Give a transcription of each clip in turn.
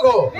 हो।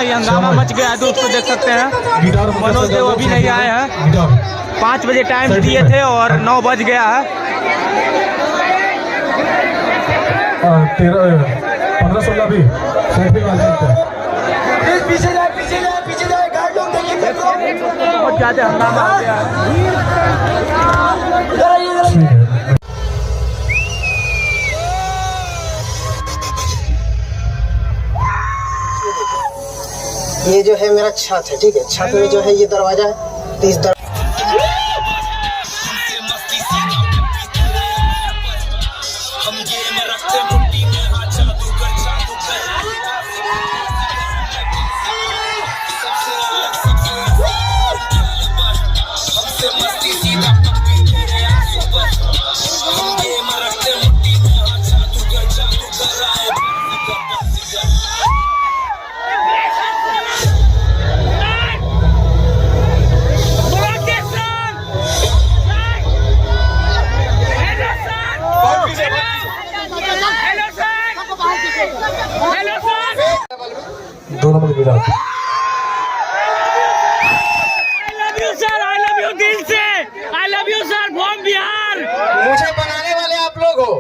हंगामा मच गया है दोस्तों, देख सकते हैं मनोज देव अभी नहीं आए हैं। 5 बजे टाइम दिए थे और 9 बज गया है। 15-16 भी बहुत ज्यादा हंगामा हो गया है। ये जो है मेरा छत है, ठीक है। छत में जो है ये दरवाजा है, तो इस दो number Virat. I love you दिल से, I love you sir from Bihar. मुझे बनाने वाले आप लोग हो।